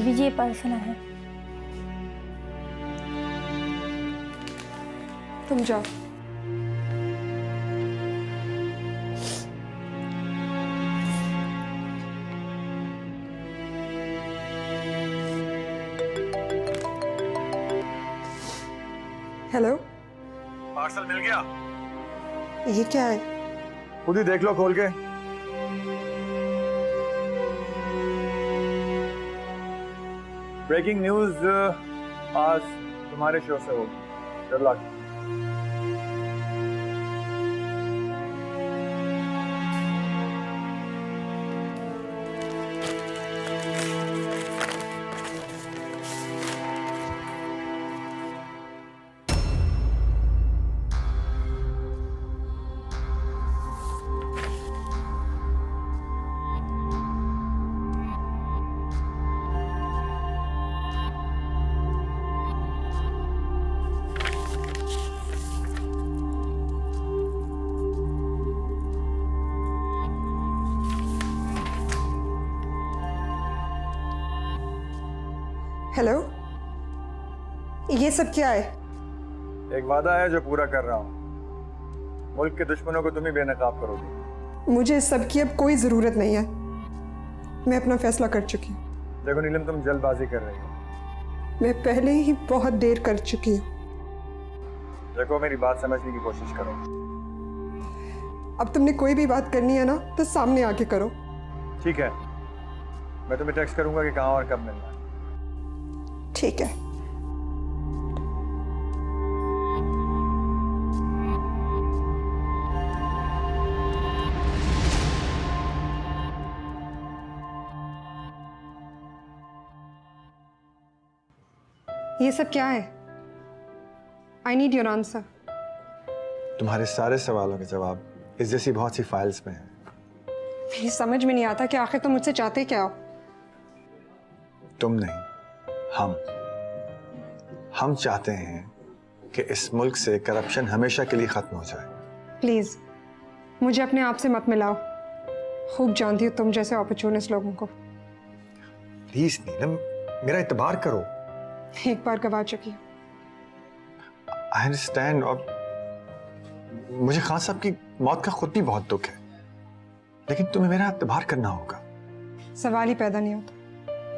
बीबी जी ये पर्सनल है। तुम जाओ। हेलो, पार्सल मिल गया? ये क्या है? खुद ही देख लो खोल के। ब्रेकिंग न्यूज आज तुम्हारे शो से होगी। Good luck. हेलो, ये सब क्या है? एक वादा है जो पूरा कर रहा हूँ। मुल्क के दुश्मनों को तुम ही बेनकाब करोगी। मुझे इस सब की अब कोई ज़रूरत नहीं है। मैं अपना फैसला कर चुकी हूँ। देखो नीलम, तुम जल्दबाजी कर रही हो। मैं पहले ही बहुत देर कर चुकी हूँ। देखो मेरी बात समझने की कोशिश करो। अब तुमने कोई भी बात करनी है ना तो सामने आके करो। ठीक है, मैं तुम्हें टेक्स्ट करूंगा कि कहाँ और कब मिलना है। ठीक है। ये सब क्या है? I need your answer. तुम्हारे सारे सवालों के जवाब इस जैसी बहुत सी फाइल्स में हैं। मेरी समझ में नहीं आता कि आखिर तुम मुझसे चाहते क्या हो? तुम नहीं, हम चाहते हैं कि इस मुल्क से करप्शन हमेशा के लिए खत्म हो जाए। प्लीज मुझे अपने आप से मत मिलाओ। खूब जानती हूँ तुम जैसे अपॉर्चुनिस्ट लोगों को। प्लीज नीलम, मेरा इत्बार करो। एक बार गवा चुकी हूँ। I understand. और मुझे खान साहब की मौत का खुद भी बहुत दुख है, लेकिन तुम्हें मेरा इत्बार करना होगा। सवाल ही पैदा नहीं होता।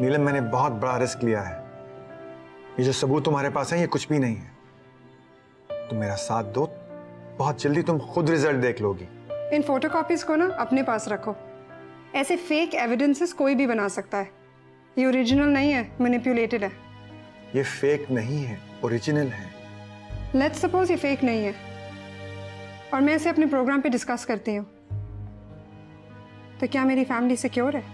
नीलम, मैंने बहुत बड़ा रिस्क लिया है। ये जो सबूत तुम्हारे पास है ये कुछ भी नहीं है। तुम मेरा साथ दो, बहुत जल्दी तुम खुद रिजल्ट देख लोगी। इन फोटोकॉपीज को ना अपने पास रखो। ऐसे फेक एविडेंसेस कोई भी बना सकता है। ये ओरिजिनल नहीं है, मैनिपुलेटेड है। ये फेक नहीं है, ओरिजिनल है। लेट्स सपोज ये फेक नहीं है और मैं इसे अपने प्रोग्राम पे डिस्कस करती हूँ, तो क्या मेरी फैमिली सिक्योर है?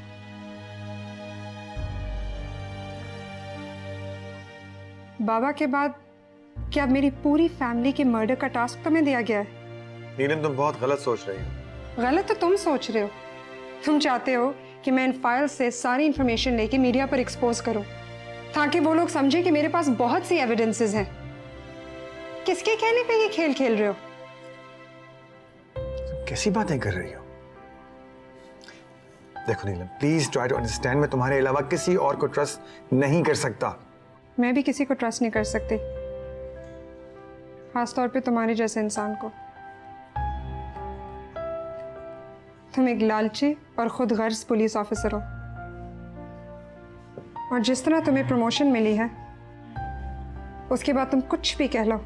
बाबा के बाद क्या अब मेरी पूरी फैमिली के मर्डर का टास्क तुम्हें दिया गया है? नीलम, तुम बहुत गलत सोच रही हो। गलत तो तुम सोच रहे हो। तुम चाहते हो कि मैं इन फाइल से सारी इंफॉर्मेशन लेके मीडिया पर एक्सपोज करूं, ताकि वो लोग समझे कि मेरे पास बहुत सी एविडेंसेस हैं। किसके कहने पे ये खेल खेल रहे हो? तुम कैसी बातें कर रही हो? देखो नीलम, प्लीज ट्राई टू अंडरस्टैंड। मैं तुम्हारे अलावा किसी और को ट्रस्ट नहीं कर सकता। मैं भी किसी को ट्रस्ट नहीं कर सकती, खासतौर पे तुम्हारे जैसे इंसान को। तुम एक लालची और खुद गर्ज पुलिस ऑफिसर हो, और जिस तरह तुम्हें प्रमोशन मिली है उसके बाद तुम कुछ भी कह लो,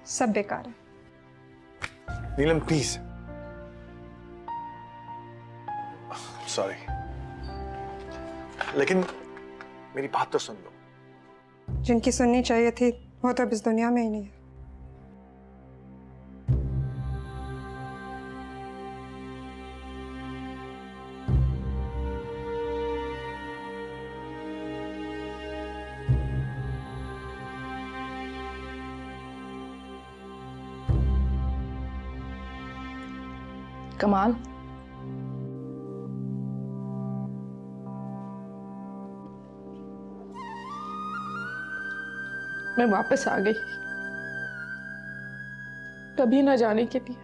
सब बेकार है। नीलम प्लीज। सॉरी, लेकिन मेरी बात तो सुन लो। जिनकी सुननी चाहिए थी वो तो अब इस दुनिया में ही नहीं है। कमाल, मैं वापस आ गई, कभी ना जाने के लिए।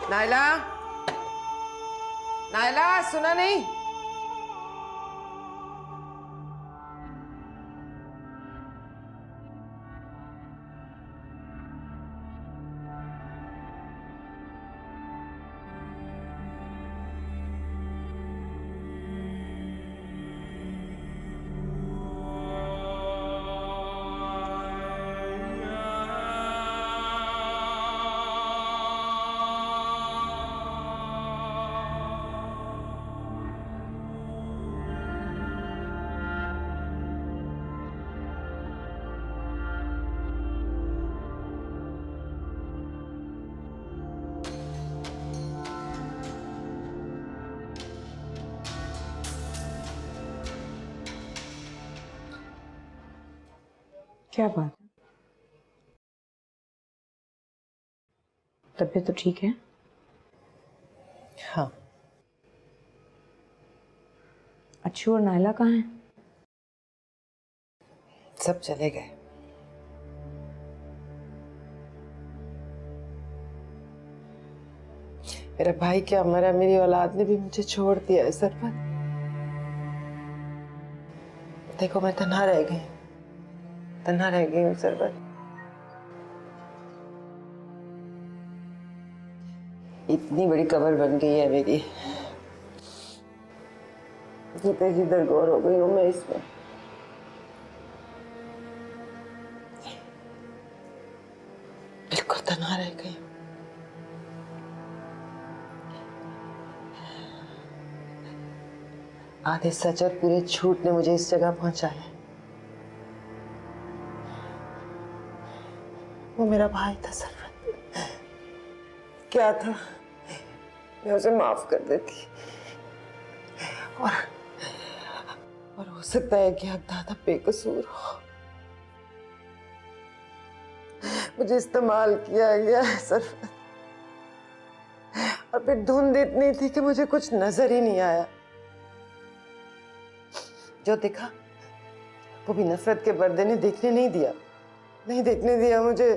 नायला, नायला सुना नहीं? क्या बात है? तबीयत तो ठीक है? हाँ। अच्छू और नायला कहाँ हैं? सब चले गए। मेरा भाई क्या मरा, मेरी औलाद ने भी मुझे छोड़ दिया है सरपत। देखो मैं तन्हा रह गई हूँ सरपत। इतनी बड़ी कब्र बन गई है मेरी, जीते जी दरगोर हो गई हूँ मैं इसमें। बिल्कुल तन्हा रह गई हूँ। आधे सच और पूरे झूठ ने मुझे इस जगह पहुंचाया। वो मेरा भाई था सरफत, क्या था, मैं उसे माफ कर देती। और हो सकता है कि हकदादा बेकसूर हो। मुझे इस्तेमाल किया गया है सरफत, और फिर धुंध इतनी थी कि मुझे कुछ नजर ही नहीं आया। जो दिखा वो भी नफरत के पर्दे ने देखने नहीं दिया मुझे।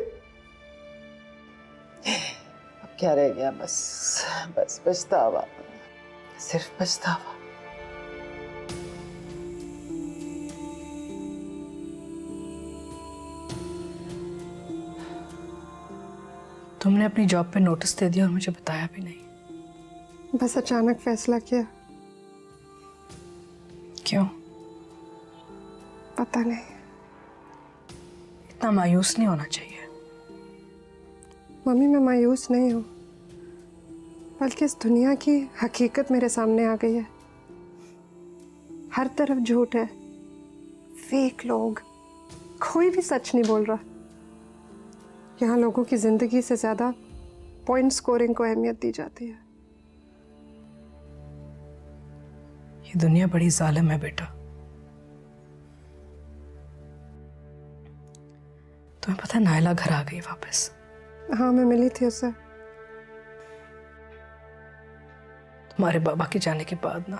अब क्या रह गया? बस पछतावा, सिर्फ पछतावा। तुमने अपनी जॉब पे नोटिस दे दिया और मुझे बताया भी नहीं। बस अचानक फैसला किया। क्यों? पता नहीं। इतना मायूस नहीं होना चाहिए। मम्मी मैं मायूस नहीं हूँ, बल्कि इस दुनिया की हकीकत मेरे सामने आ गई है। हर तरफ झूठ है, फेक लोग, कोई भी सच नहीं बोल रहा। यहाँ लोगों की जिंदगी से ज्यादा पॉइंट स्कोरिंग को अहमियत दी जाती है। ये दुनिया बड़ी जालिम है बेटा। तुम्हें पता है नायला घर आ गई वापस। हाँ मैं मिली थी उससे। तुम्हारे बाबा के जाने के बाद ना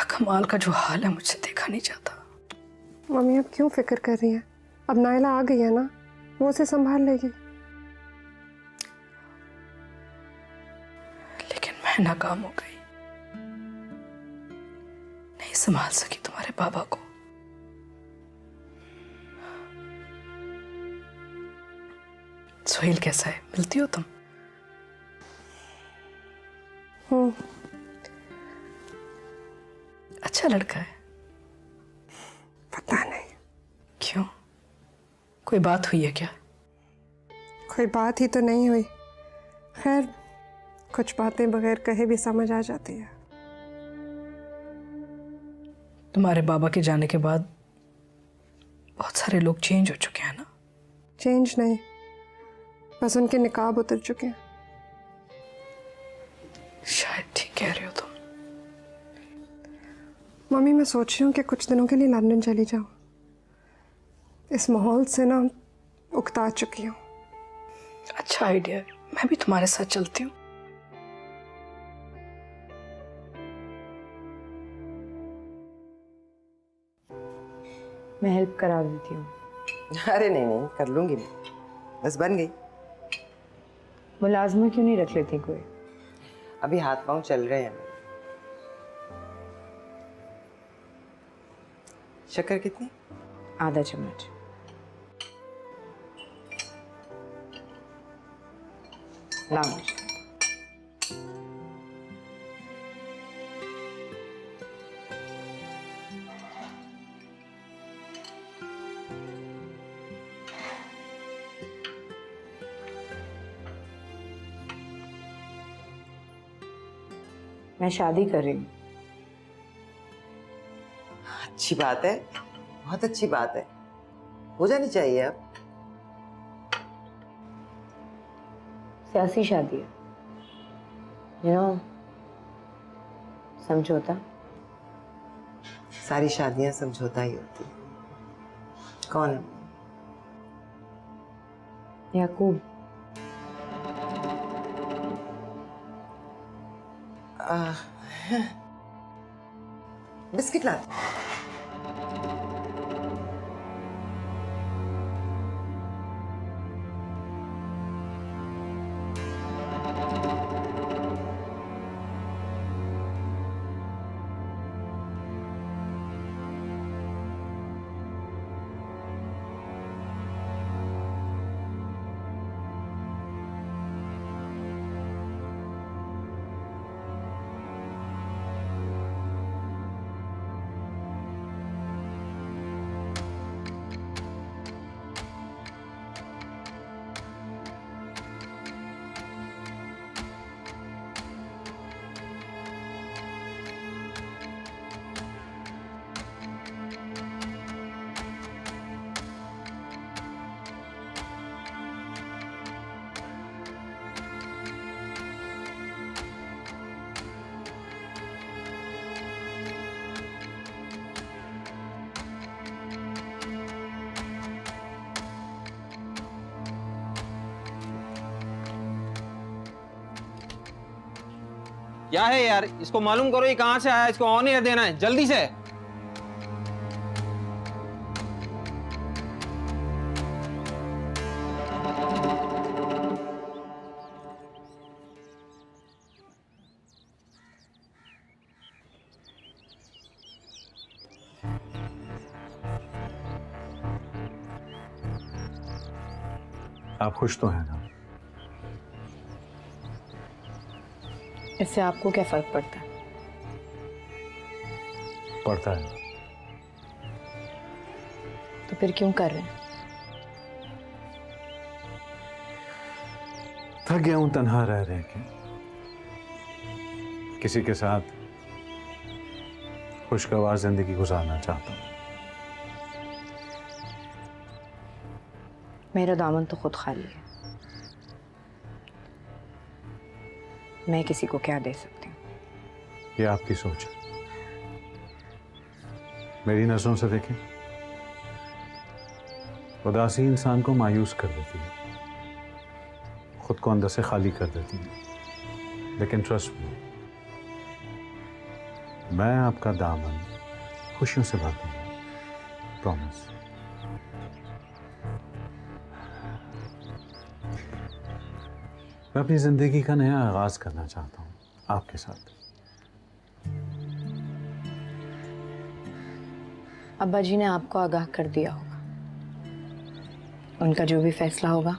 कमाल का जो हाल है मुझसे देखा नहीं जाता। मम्मी अब क्यों फिक्र कर रही है? अब नायला आ गई है ना, वो उसे संभाल लेगी। लेकिन मैं नाकाम हो गई, नहीं संभाल सकी तुम्हारे बाबा को। सोहेल कैसा है? मिलती हो तुम? अच्छा लड़का है। पता नहीं क्यों, कोई बात हुई है क्या? कोई बात ही तो नहीं हुई। खैर कुछ बातें बगैर कहे भी समझ आ जाती है। तुम्हारे बाबा के जाने के बाद बहुत सारे लोग चेंज हो चुके हैं ना? चेंज नहीं, बस उनके निकाब उतर चुके हैं। शायद ठीक कह रहे हो तुम। मम्मी मैं सोच रही हूँ कि कुछ दिनों के लिए लंदन चली जाऊँ। इस माहौल से ना उकता चुकी हूँ। अच्छा आइडिया है, मैं भी तुम्हारे साथ चलती हूँ। मैं हेल्प करा देती हूँ। अरे नहीं कर लूंगी मैं, बस बन गई। मुलाजमा क्यों नहीं रख लेती कोई? अभी हाथ पांव चल रहे हैं। शक्कर कितनी? आधा चम्मच। लाओ मुझे। मैं शादी कर रही हूँ। अच्छी बात है, बहुत अच्छी बात है, हो जानी चाहिए अब। सियासी शादी है, यू नो, समझौता। सारी शादियां समझौता ही होती है। कौन है? याकूब। बिस्किट ला। क्या है यार, इसको मालूम करो ये कहां से आया, इसको ऑन एयर देना है जल्दी से। आप खुश तो हैं ना? इससे आपको क्या फर्क पड़ता है? पड़ता है। तो फिर क्यों कर रहे हैं? थक गया हूं तन्हा रह रह के। किसी के साथ खुशगवार जिंदगी गुजारना चाहता हूं। मेरा दामन तो खुद खाली है। मैं किसी को क्या दे सकती हूँ? ये आपकी सोच है। मेरी नजरों से देखें, उदासी इंसान को मायूस कर देती है, खुद को अंदर से खाली कर देती है। लेकिन ट्रस्ट मी, मैं आपका दामन खुशियों से भर दूंगा, प्रॉमिस। मैं अपनी जिंदगी का नया आगाज करना चाहता हूं आपके साथ। अब्बा जी ने आपको आगाह कर दिया होगा। उनका जो भी फैसला होगा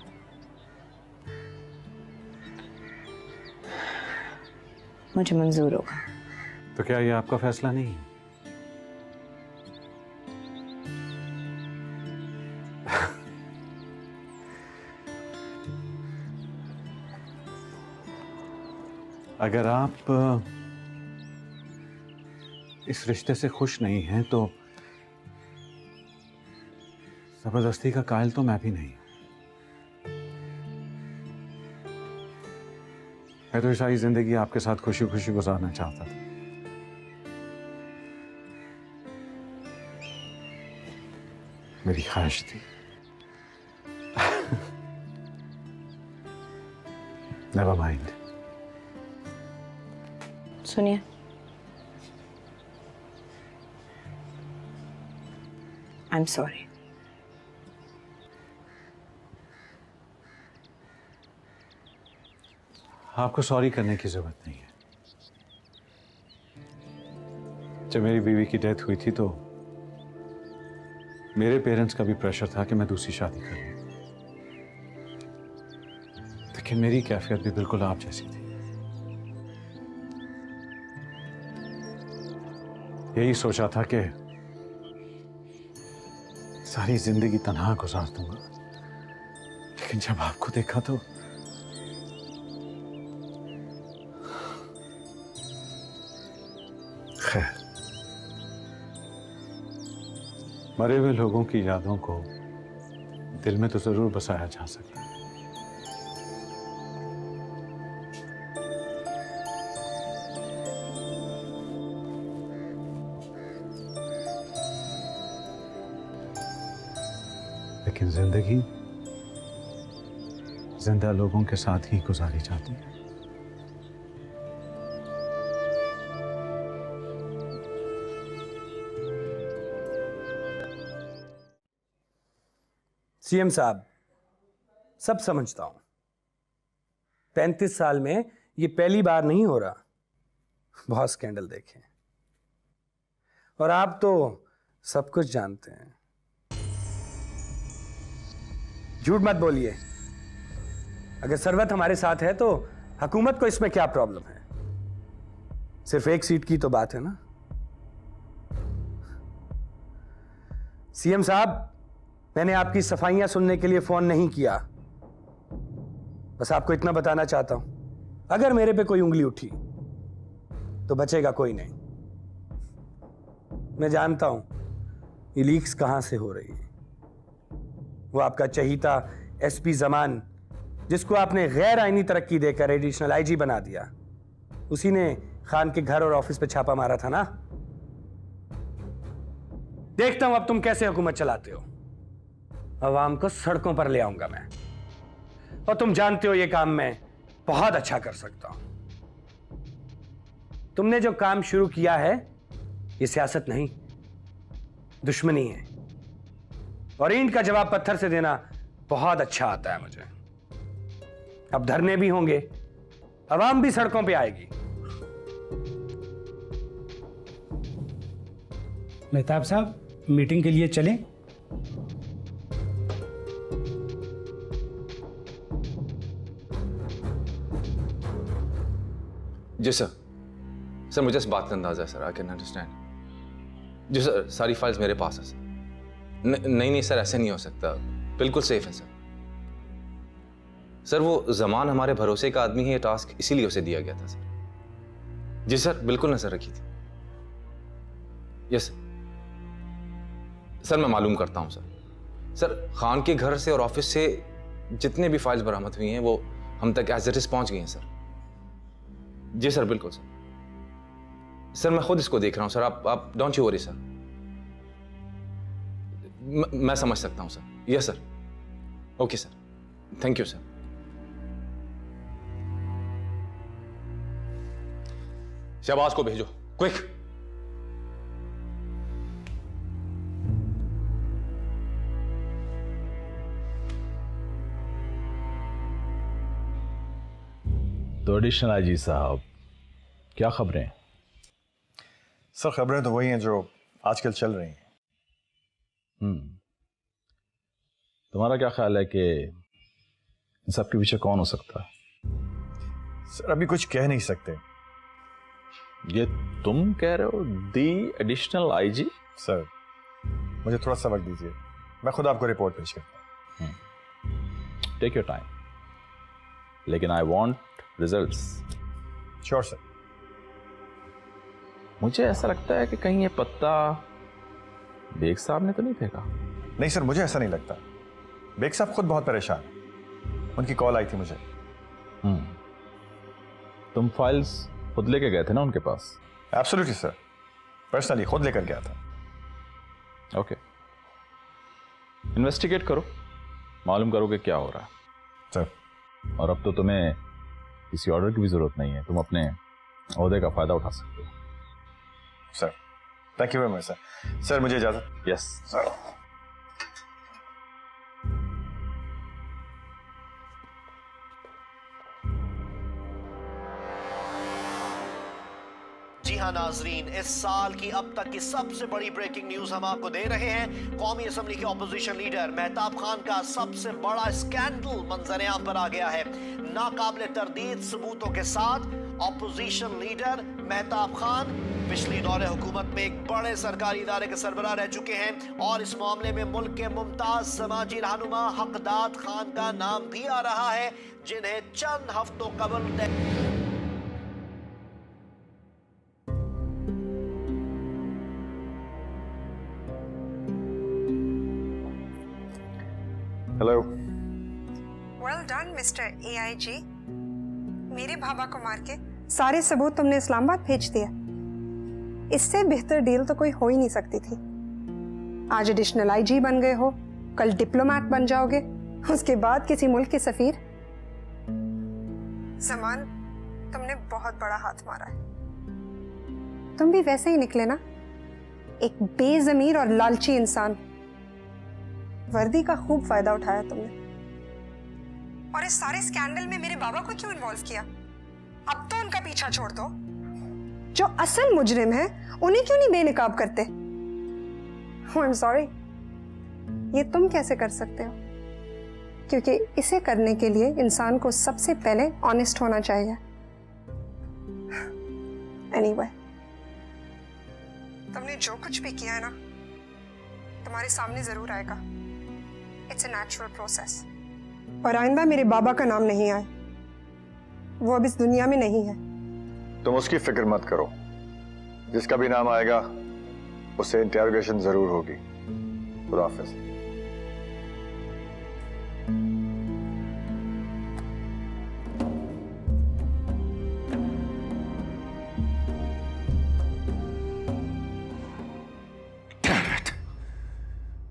मुझे मंजूर होगा। तो क्या ये आपका फैसला नहीं है? अगर आप इस रिश्ते से खुश नहीं हैं तो जबरदस्ती का कायल तो मैं भी नहीं। मैं तो सारी जिंदगी आपके साथ खुशी खुशी गुजारना चाहता था। मेरी ख्वाहिश थी। Never mind. सुनिए, आई एम सॉरी। आपको सॉरी करने की जरूरत नहीं है। जब मेरी बीवी की डेथ हुई थी तो मेरे पेरेंट्स का भी प्रेशर था कि मैं दूसरी शादी कर लूं, लेकिन मेरी कैफियत भी बिल्कुल आप जैसी थी। यही सोचा था कि सारी जिंदगी तन्हा गुजार दूंगा, लेकिन जब आपको देखा तो खैर, मरे हुए लोगों की यादों को दिल में तो जरूर बसाया जा सकता है। लेकिन जिंदगी जिंदा लोगों के साथ ही गुजारी जाती है। सीएम साहब, सब समझता हूं, 35 साल में ये पहली बार नहीं हो रहा। बहुत स्कैंडल देखे और आप तो सब कुछ जानते हैं। झूठ मत बोलिए। अगर सरवत हमारे साथ है तो हुकूमत को इसमें क्या प्रॉब्लम है? सिर्फ एक सीट की तो बात है ना। सीएम साहब, मैंने आपकी सफाइयां सुनने के लिए फोन नहीं किया, बस आपको इतना बताना चाहता हूं, अगर मेरे पे कोई उंगली उठी तो बचेगा कोई नहीं। मैं जानता हूं ये लीक्स कहां से हो रही है। वो आपका चहीता एसपी जमान, जिसको आपने गैर आईनी तरक्की देकर एडिशनल आईजी बना दिया, उसी ने खान के घर और ऑफिस पे छापा मारा था ना। देखता हूं अब तुम कैसे हुकूमत चलाते हो। अवाम को सड़कों पर ले आऊंगा मैं, और तुम जानते हो ये काम मैं बहुत अच्छा कर सकता हूं। तुमने जो काम शुरू किया है ये सियासत नहीं, दुश्मनी है, और ईंट का जवाब पत्थर से देना बहुत अच्छा आता है मुझे। अब धरने भी होंगे, अवाम भी सड़कों पे आएगी। मेहताब साहब, मीटिंग के लिए चलें? जी सर मुझे इस बात का अंदाजा है सर, आई कैन अंडरस्टैंड। जी सर, सारी फाइल्स मेरे पास है सर। नहीं सर, ऐसे नहीं हो सकता, बिल्कुल सेफ है सर। सर वो जमान हमारे भरोसे का आदमी है, ये टास्क इसीलिए उसे दिया गया था सर। जी सर, बिल्कुल नजर रखी थी। यस सर, मैं मालूम करता हूं सर। सर खान के घर से और ऑफिस से जितने भी फाइल्स बरामद हुई हैं वो हम तक एज इट इज पहुंच गई हैं सर। जी सर, बिल्कुल सर। सर मैं खुद इसको देख रहा हूं सर, आप डोंट यू वरी सर। मैं समझ सकता हूं sir. Yes sir, okay sir, thank you sir. Shahbaz को भेजो, क्विक। तो एडिशनल आईजी साहब, क्या खबरें? सर खबरें तो वही हैं जो आजकल चल रही हैं। तुम्हारा क्या ख्याल है कि इन सब के पीछे कौन हो सकता है? सर अभी कुछ कह नहीं सकते। ये तुम कह रहे हो, दी एडिशनल आईजी? सर मुझे थोड़ा सा वक्त दीजिए, मैं खुद आपको रिपोर्ट पेश करता हूँ। टेक योर टाइम, लेकिन I want results. Sure sir. मुझे ऐसा लगता है कि कहीं ये पत्ता बेग साहब ने तो नहीं फेंका। नहीं सर, मुझे ऐसा नहीं लगता। बेग साहब खुद बहुत परेशान हैं, उनकी कॉल आई थी मुझे। तुम फाइल्स खुद लेके गए थे ना उनके पास? एब्सोल्युटली सर, पर्सनली खुद लेकर गया था। ओके, इन्वेस्टिगेट करो, मालूम करो कि क्या हो रहा है सर। और अब तो तुम्हें किसी ऑर्डर की भी जरूरत नहीं है, तुम अपने ओहदे का फायदा उठा सकते हो। Sir thank you very much sir. Sir मुझे इजाजत। Yes sir. हाँ नाजरीन, इस साल की अब तक की सबसे बड़ी ब्रेकिंग न्यूज हम आपको दे रहे हैं। कौमी असम्बली के ऑपोजिशन लीडर मेहताब खान का सबसे बड़ा स्कैंडल मंजर-ए-आम पर आ गया है। नाकाबिले तरदीद सबूतों के साथ ऑपोजिशन लीडर मेहताब खान पिछली दौरे हुकूमत में एक बड़े सरकारी इदारे के सरबराह रह चुके हैं और इस मामले में मुल्क के मुमताज समाजी रहनुमा हकदाद खान का नाम भी आ रहा है, जिन्हें चंद हफ्तों कबल hello. Well done mister AIG। मेरे भाभा को मार के सारे सबूत तुमने इस्लामाबाद भेज दिया। इससे बेहतर डील तो कोई हो ही नहीं सकती थी। आज एडिशनल IG बन गए हो, कल डिप्लोमेट बन जाओगे, उसके बाद किसी मुल्क के सफीर। जमान, तुमने बहुत बड़ा हाथ मारा है। तुम भी वैसे ही निकले ना, एक बेजमीर और लालची इंसान। वर्दी का खूब फायदा उठाया तुमने, और इस सारे स्कैंडल में मेरे बाबा को क्यों इन्वॉल्व किया? अब तो उनका पीछा छोड़ दो। जो असल मुजरिम है उन्हें क्यों नहीं बेनकाब करते? आई एम सॉरी, ये तुम कैसे कर सकते हो? क्योंकि इसे करने के लिए इंसान को सबसे पहले ऑनेस्ट होना चाहिए। एनीवे, तुमने जो कुछ भी किया है ना, तुम्हारे सामने जरूर आएगा। It's a natural process. और आइंदा मेरे बाबा का नाम नहीं आए, वो अब इस दुनिया में नहीं है। तुम उसकी फिक्र मत करो, जिसका भी नाम आएगा उससे इंटेरोगेशन जरूर होगी। खुदा हाफिज।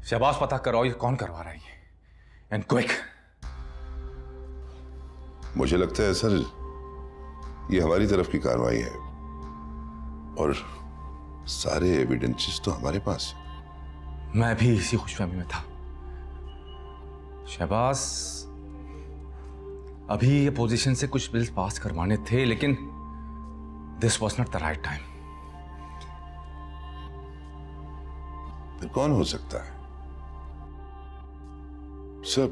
शहबाज, पता कराओ ये कौन करवा रहा है ये, एंड क्विक। मुझे लगता है सर ये हमारी तरफ की कार्रवाई है और सारे एविडेंसेस तो हमारे पास है। मैं भी इसी खुशफहमी में था शहबाज। अभी ये पोजीशन से कुछ बिल्स पास करवाने थे, लेकिन this was not the right time. फिर कौन हो सकता है सर?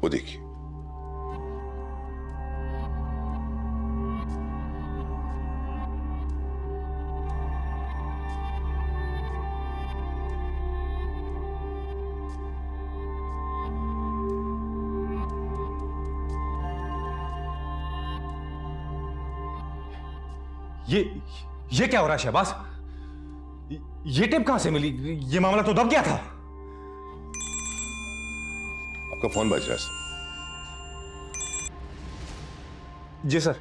वो देखिए, ये क्या हो रहा है शहबाज? ये टेप कहां से मिली? ये मामला तो दब गया था। आपका फोन बज रहा है सर। जी सर।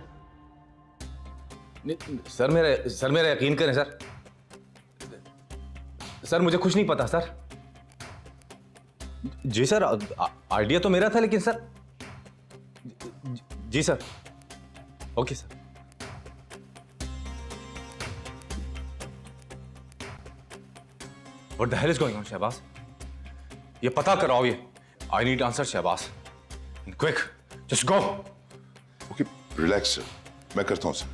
सर मेरा यकीन करें सर। सर मुझे कुछ नहीं पता सर। जी सर, आइडिया तो मेरा था, लेकिन सर। जी sir. Okay sir. What the hell is going on, Shahbaz? ये पता कराओ ये। I need answer, Shahbaz. And quick, just go. Okay, relax sir, मैं करता हूं सर।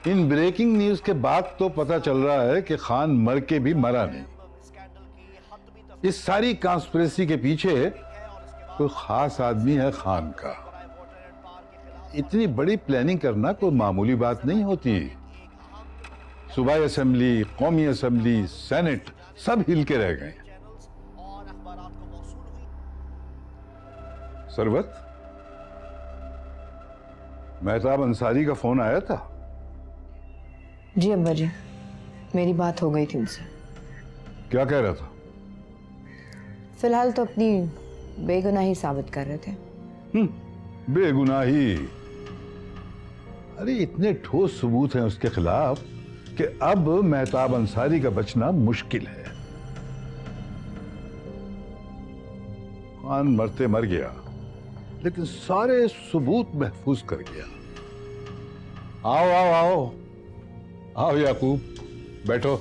इन ब्रेकिंग न्यूज के बाद तो पता चल रहा है कि खान मर के भी मरा नहीं। इस सारी कॉन्स्पिरेसी के पीछे कोई खास आदमी है खान का। इतनी बड़ी प्लानिंग करना कोई मामूली बात नहीं होती। सूबाई असेंबली, कौमी असेंबली, सेनेट सब हिल के रह गए। सरवत, मेहताब अंसारी का फोन आया था? जी अब्बा जी, मेरी बात हो गई थी उनसे। क्या कह रहा था? फिलहाल तो अपनी बेगुनाही साबित कर रहे थे। बेगुनाही? अरे इतने ठोस सबूत हैं उसके खिलाफ कि अब मेहताब अंसारी का बचना मुश्किल है। खान मरते मर गया, लेकिन सारे सबूत महफूज कर गया। आओ आओ आओ आओ याकूब, बैठो।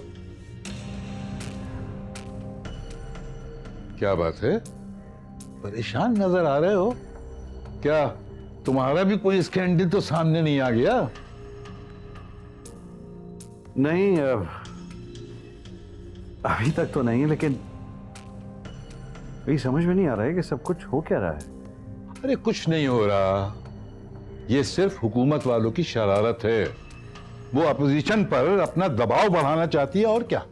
क्या बात है, परेशान नजर आ रहे हो? क्या तुम्हारा भी कोई स्कैंडल तो सामने नहीं आ गया? नहीं, अभी तक तो नहीं, लेकिन यही समझ में नहीं आ रहा है कि सब कुछ हो क्या रहा है। अरे कुछ नहीं हो रहा, ये सिर्फ हुकूमत वालों की शरारत है। वो अपोजिशन पर अपना दबाव बढ़ाना चाहती है, और क्या।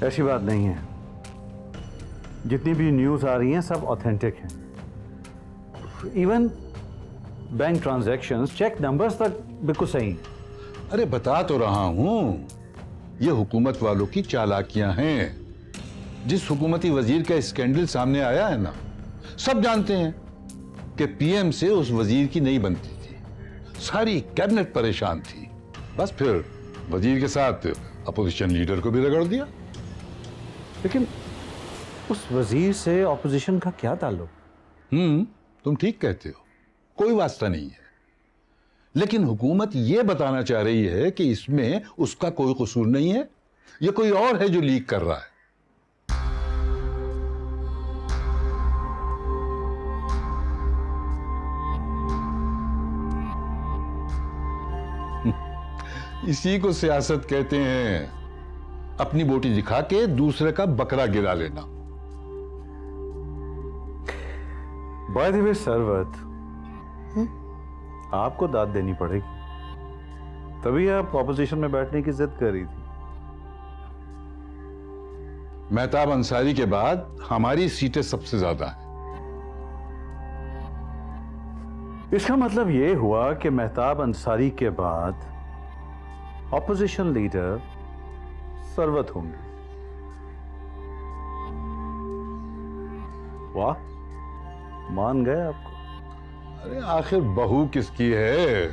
ऐसी बात नहीं है, जितनी भी न्यूज़ आ रही हैं सब ऑथेंटिक हैं। Even bank transactions, check numbers तक बिल्कुल सही हैं। अरे बता तो रहा हूं, ये हुकूमत वालों की चालाकियां हैं। जिस हुकूमती वजीर का स्कैंडल सामने आया है ना, सब जानते हैं कि पीएम से उस वजीर की नहीं बनती थी, सारी कैबिनेट परेशान थी। बस फिर वजीर के साथ अपोजिशन लीडर को भी रगड़ दिया। लेकिन उस वजीर से ऑपोजिशन का क्या ताल्लुक? तुम ठीक कहते हो, कोई वास्ता नहीं है। लेकिन हुकूमत यह बताना चाह रही है कि इसमें उसका कोई कसूर नहीं है, ये कोई और है जो लीक कर रहा है। इसी को सियासत कहते हैं, अपनी बोटी दिखा के दूसरे का बकरा गिरा लेना। बाय द वे सरवत, आपको दाद देनी पड़ेगी, तभी आप ऑपोजिशन में बैठने की जिद कर रही थी। मेहताब अंसारी के बाद हमारी सीटें सबसे ज्यादा हैं। इसका मतलब यह हुआ कि मेहताब अंसारी के बाद ऑपोजिशन लीडर सरवत होंगे। वाह, मान गए आपको। अरे आखिर बहू किसकी है?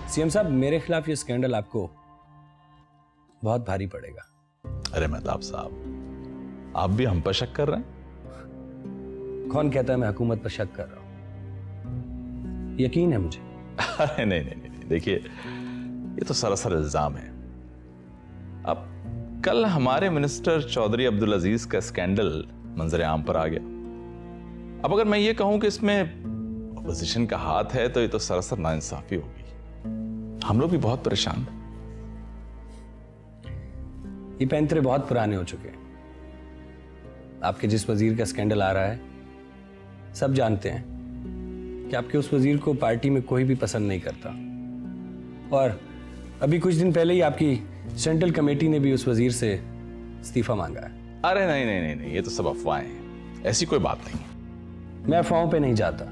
सीएम साहब, मेरे खिलाफ ये स्कैंडल आपको बहुत भारी पड़ेगा। अरे मेहताब साहब, आप भी हम पर शक कर रहे हैं? कौन कहता है मैं हुकूमत पर शक कर रहा हूं? यकीन है मुझे। अरे नहीं नहीं नहीं, देखिए ये तो सरासर इल्जाम है। अब कल हमारे मिनिस्टर चौधरी अब्दुल अजीज का स्कैंडल मंजर आम पर आ गया। अब अगर मैं ये कहूं कि इसमें अपोजिशन का हाथ है, तो ये तो सरासर नाइंसाफी होगी। हम लोग भी बहुत परेशान हैं। ये पैंतरे बहुत पुराने हो चुके हैं। आपके जिस वजीर का स्कैंडल आ रहा है, सब जानते हैं कि आपके उस वजीर को पार्टी में कोई भी पसंद नहीं करता। और अभी कुछ दिन पहले ही आपकी सेंट्रल कमेटी ने भी उस वजीर से इस्तीफा मांगा है। अरे नहीं नहीं नहीं नहीं, ये तो सब अफवाहें हैं, ऐसी कोई बात नहीं। मैं अफवाहों पे नहीं जाता,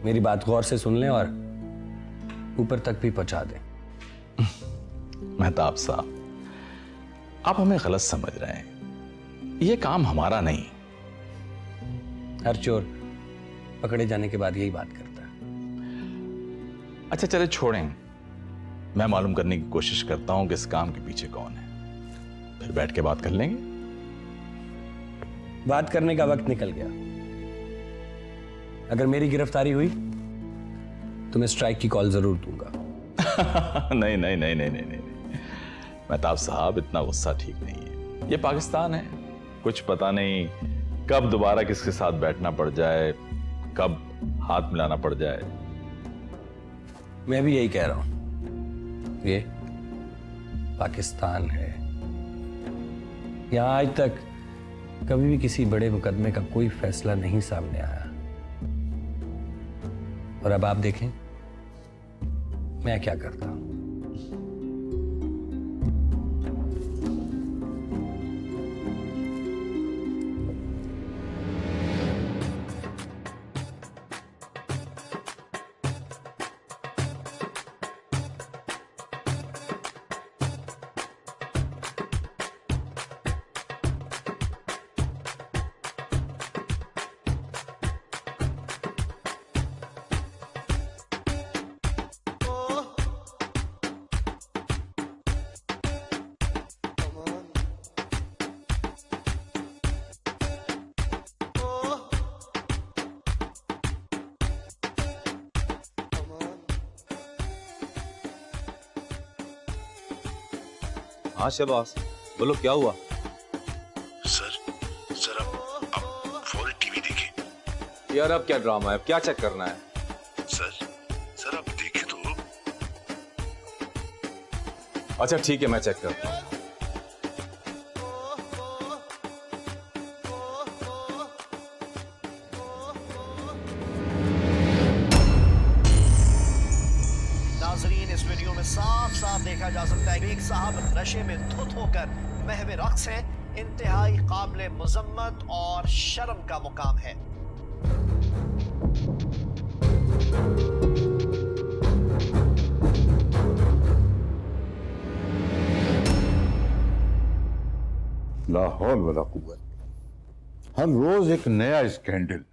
मेरी बात गौर से सुन लें और ऊपर तक भी पहुंचा दें। मेहताब साहब, आप हमें गलत समझ रहे हैं, ये काम हमारा नहीं। हर चोर पकड़े जाने के बाद यही बात करता है। अच्छा चले छोड़ें, मैं मालूम करने की कोशिश करता हूं कि इस काम के पीछे कौन है, फिर बैठ के बात कर लेंगे। बात करने का वक्त निकल गया। अगर मेरी गिरफ्तारी हुई तो मैं स्ट्राइक की कॉल जरूर दूंगा। नहीं नहीं नहीं नहीं नहीं नहीं, मेहताब साहब इतना गुस्सा ठीक नहीं है। ये पाकिस्तान है, कुछ पता नहीं कब दोबारा किसके साथ बैठना पड़ जाए, कब हाथ मिलाना पड़ जाए। मैं भी यही कह रहा हूं, ये पाकिस्तान है। यहां आज तक कभी भी किसी बड़े मुकदमे का कोई फैसला नहीं सामने आया। और अब आप देखें मैं क्या करता हूं। हाँ शहबाज, बोलो क्या हुआ? सर अब फौरी टीवी देखें। यार अब क्या ड्रामा है, क्या चेक करना है? सर आप देखें तो। अच्छा ठीक है, मैं चेक करता हूँ। नाजरीन, इस वीडियो में साफ साफ देखा जा सकता है कि एक साहब नशे में धुत होकर महवे रक्स हैं। इंतहाई काबिल मुजम्मत और शर्म का मुकाम है। लाहौल वाला कुव्वत, हर रोज एक नया स्कैंडल।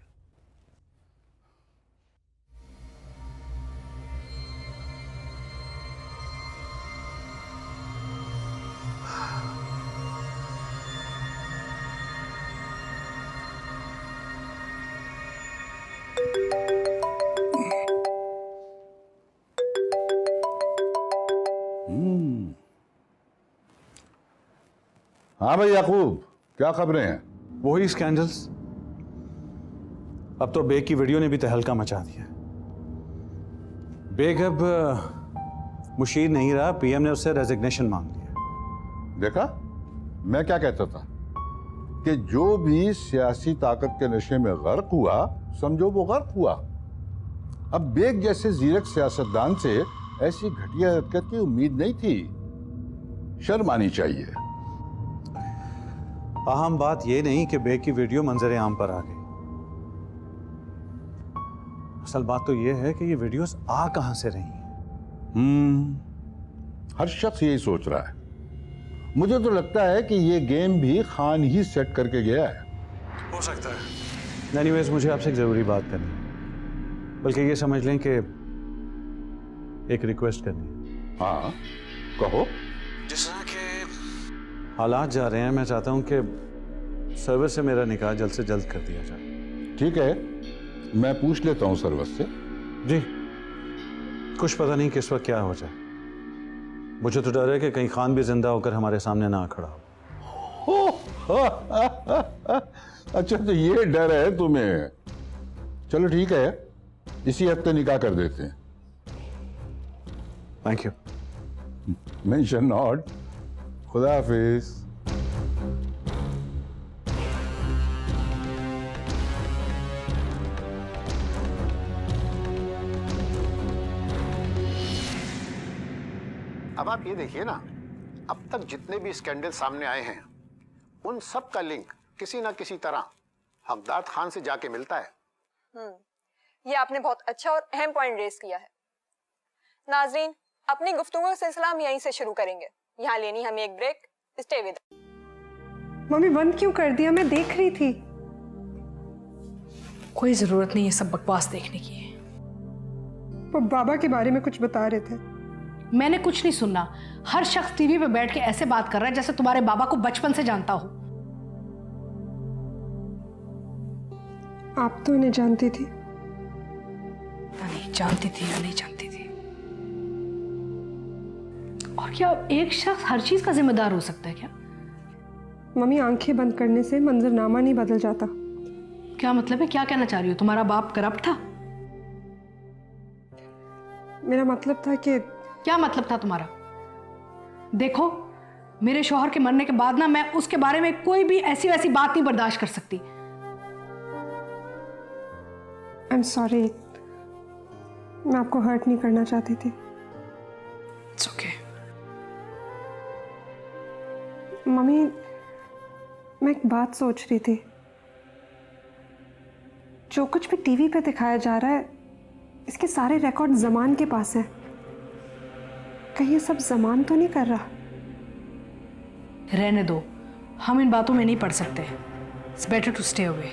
हाँ भाई याकूब, क्या खबरें हैं? वही स्कैंडल्स। अब तो बेग की वीडियो ने भी तहलका मचा दिया। बेग अब मुशीर नहीं रहा, पीएम ने उससे रेजिग्नेशन मांग लिया। देखा, मैं क्या कहता था कि जो भी सियासी ताकत के नशे में गर्क हुआ, समझो वो गर्क हुआ। अब बेग जैसे जीरक सियासतदान से ऐसी घटिया हरकत की उम्मीद नहीं थी। शर्म आनी चाहिए। अहम बात यह नहीं कि बेग की वीडियो मंजर आम पर आ गई। असल बात तो यह है कि ये वीडियोस आ कहां से रही हैं। हर शख्स यही सोच रहा है। मुझे तो लगता है कि ये गेम भी खान ही सेट करके गया है। हो सकता है। एनीवेज, मुझे आपसे एक जरूरी बात करनी है, बल्कि ये समझ लें कि एक रिक्वेस्ट करनी है। हाँ कहो। जिस तरह के हालात जा रहे हैं, मैं चाहता हूं कि सर्विस से मेरा निकाह जल्द से जल्द कर दिया जाए। ठीक है, मैं पूछ लेता हूं सर्विस से। जी, कुछ पता नहीं किस वक्त क्या हो जाए। मुझे तो डर है कि कहीं खान भी जिंदा होकर हमारे सामने ना खड़ा हो। अच्छा, तो ये डर है तुम्हें? चलो ठीक है, इसी हफ्ते निकाह कर देते हैं। Thank you. Mention not. खुदा हाफिज। अब आप ये देखिए ना, अब तक जितने भी स्कैंडल सामने आए हैं, उन सब का लिंक किसी ना किसी तरह हकदार खान से जाके मिलता है। ये आपने बहुत अच्छा और अहम पॉइंट रेज किया है। नाजरीन, अपनी गुफ्तगू का सिलसिला हम यहीं से शुरू करेंगे। यहाँ लेनी हमें एक ब्रेक। Stay with. मम्मी बंद क्यों कर दिया? मैं देख रही थी। कोई जरूरत नहीं है सब बकवास देखने की। वो बाबा के बारे में कुछ बता रहे थे। मैंने कुछ नहीं सुनना। हर शख्स टीवी पे बैठ के ऐसे बात कर रहा है जैसे तुम्हारे बाबा को बचपन से जानता हो। आप तो उन्हें जानती थी। नहीं जानती थी या नहीं जानती थी। और क्या एक शख्स हर चीज का जिम्मेदार हो सकता है क्या? मम्मी, आंखें बंद करने से मंजरनामा नहीं बदल जाता। क्या मतलब है? क्या कहना चाह रही हो? तुम्हारा बाप करप्ट था? मेरा मतलब था कि... क्या मतलब था तुम्हारा? देखो, मेरे शौहर के मरने के बाद ना मैं उसके बारे में कोई भी ऐसी वैसी बात नहीं बर्दाश्त कर सकती। आई एम सॉरी, मैं आपको हर्ट नहीं करना चाहती थी। It's okay. मम्मी, मैं एक बात सोच रही थी। जो कुछ भी टीवी पे दिखाया जा रहा है, इसके सारे रिकॉर्ड जमान के पास है। कहीं ये सब जमान तो नहीं कर रहा? रहने दो, हम इन बातों में नहीं पड़ सकते। It's better to stay away.